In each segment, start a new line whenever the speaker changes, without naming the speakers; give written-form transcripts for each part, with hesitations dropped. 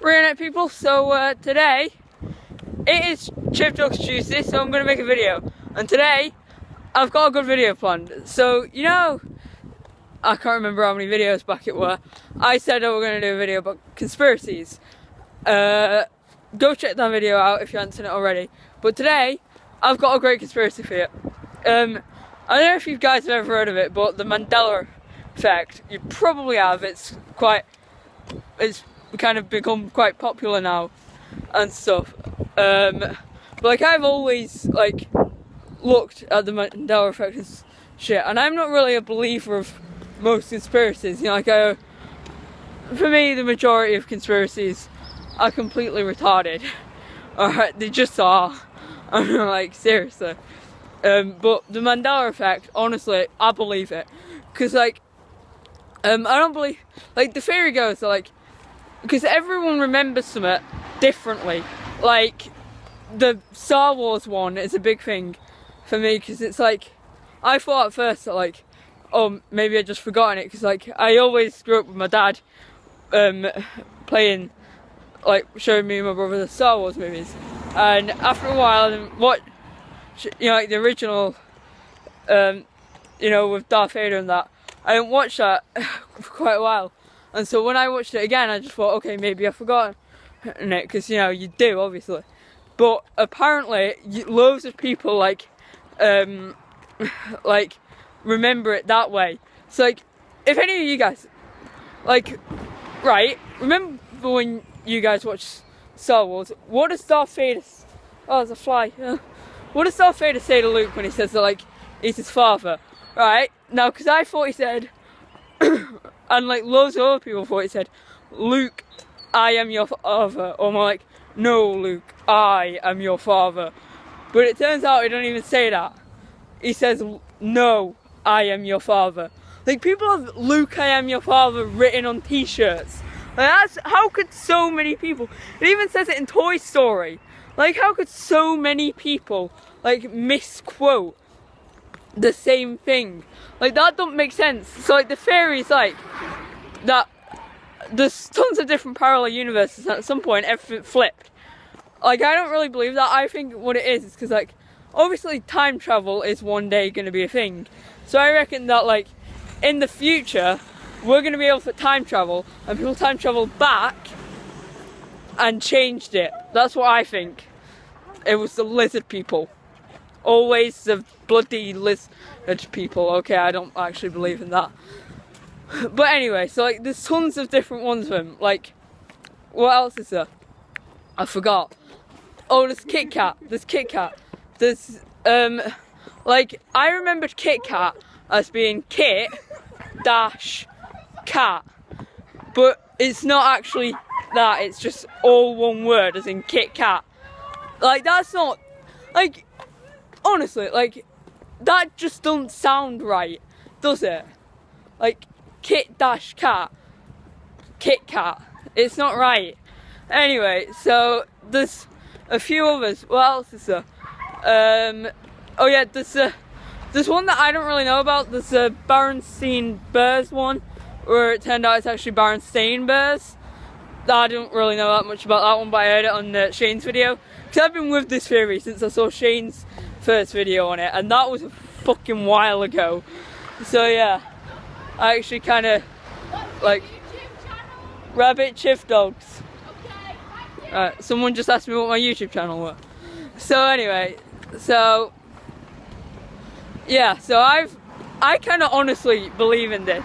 Reinternet people, so today it is Chip Talks Tuesday, so I'm going to make a video. And today I've got a good video planned. So, you know, I can't remember how many videos back it were. I said I was going to do a video about conspiracies. Go check that video out if you haven't seen it already. But today I've got a great conspiracy for you. I don't know if you guys have ever heard of it, but the Mandela effect. You probably have. It's kind of become quite popular now and stuff. But like I've always looked at the Mandela effect and shit, and I'm not really a believer of most conspiracies. You know, for me, the majority of conspiracies are completely retarded. Alright, they just are. I'm like, seriously. But the Mandela effect, honestly, I believe it. Because I don't believe, the theory goes that because everyone remembers something differently. Like, the Star Wars one is a big thing for me, because it's I thought at first that oh, maybe I just forgotten it, because I always grew up with my dad playing, showing me and my brother the Star Wars movies, and after a while, the original, with Darth Vader and that, I didn't watch that for quite a while. And so when I watched it again, I just thought, okay, maybe I've forgotten it, because, you do, obviously. But apparently, loads of people, remember it that way. So, if any of you guys, remember when you guys watched Star Wars, what does Darth Vader, oh, there's a fly, what does Darth Vader say to Luke when he says that, he's his father? Right? Now, because I thought he said, and loads of other people thought he said, Luke, I am your father. Or more no, Luke, I am your father. But it turns out he don't even say that. He says, no, I am your father. People have Luke, I am your father written on t-shirts. How could so many people, it even says it in Toy Story. How could so many people, misquote the same thing? That don't make sense. So the theory is that there's tons of different parallel universes, and at some point everything flipped. I don't really believe that. I think what it is because obviously time travel is one day going to be a thing. So I reckon that in the future we're going to be able to time travel, and people time travel back and changed it. That's what I think. It was the lizard people. Always the bloody lizard people. Okay, I don't actually believe in that. But anyway, so there's tons of different ones of them. What else is there? I forgot. Oh, there's Kit Kat. There's Kit Kat. There's I remembered Kit Kat as being Kit dash cat, but it's not actually that. It's just all one word, as in Kit Kat. That's not honestly, that just doesn't sound right, does it? Kit dash cat, Kit Kat. It's not right. Anyway, so there's a few others. What else is there? Oh yeah, there's one that I don't really know about. There's a Berenstain Bears one, where it turned out it's actually Berenstain Bears. I don't really know that much about that one, but I heard it on Shane's video. Because I've been with this theory since I saw Shane's first video on it, and that was a fucking while ago. So yeah, I actually kind of Rabbit Chiff Dogs. Someone just asked me what my YouTube channel was. So anyway, so yeah, so I kind of honestly believe in this.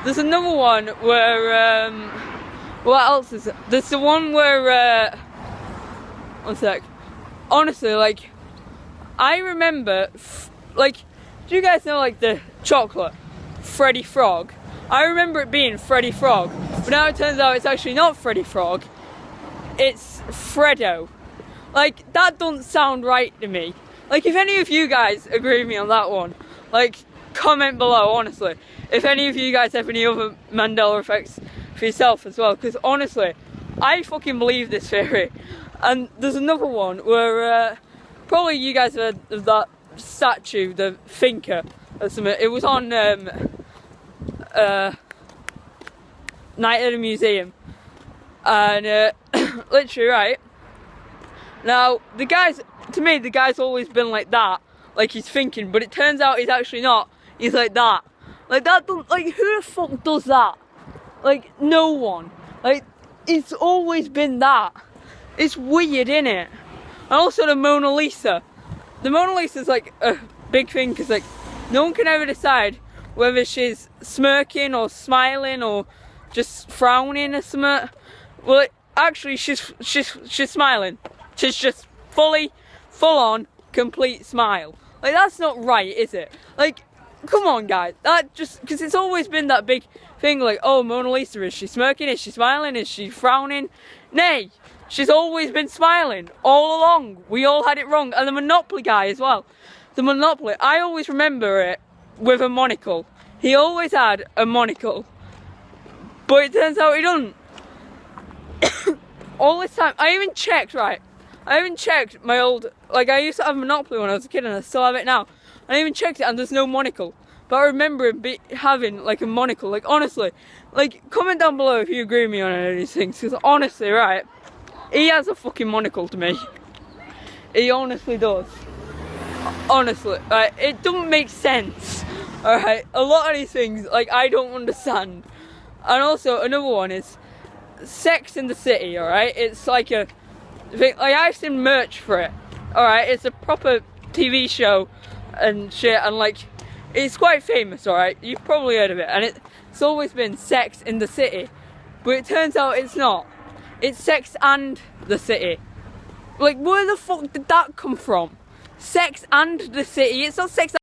There's another one where what else is it? There's the one where one sec. Honestly, I remember do you guys know the chocolate Freddy Frog? I remember it being Freddy Frog, but now it turns out it's actually not Freddy Frog. It's Freddo. That doesn't sound right to me. If any of you guys agree with me on that one, comment below, honestly. If any of you guys have any other Mandela effects for yourself as well, because honestly, I fucking believe this theory. And there's another one where, probably you guys have heard of that statue, the thinker, or something. It was on, Night at the Museum. And literally, right now, the guy's always been like that, like he's thinking, but it turns out he's actually not. He's like that. Like that, like who the fuck does that? Like no one. Like it's always been that. It's weird, innit? And also the Mona Lisa. The Mona Lisa's like a big thing because like no one can ever decide whether she's smirking or smiling or just frowning or something. Well, actually, she's smiling. She's just full on, complete smile. Like that's not right, is it? Like, come on, guys. That just because it's always been that big thing. Like, oh, Mona Lisa, is she smirking? Is she smiling? Is she frowning? Nay, she's always been smiling all along. We all had it wrong, and the Monopoly guy as well. The Monopoly. I always remember it with a monocle. He always had a monocle, but it turns out he doesn't. All this time, I even checked, right? I even checked my old, like I used to have Monopoly when I was a kid and I still have it now. I even checked it and there's no monocle. But I remember him having like a monocle, like honestly. Like comment down below if you agree with me on any of these things, because honestly, right, he has a fucking monocle to me. He honestly does. Honestly, right, it doesn't make sense. Alright, a lot of these things, like I don't understand. And also another one is Sex in the City, alright? It's like a thing, like I've seen merch for it. Alright, it's a proper TV show and shit, and like it's quite famous, alright? You've probably heard of it, and it's always been Sex in the City. But it turns out it's not. It's Sex and the City. Like where the fuck did that come from? Sex and the City. It's not Sex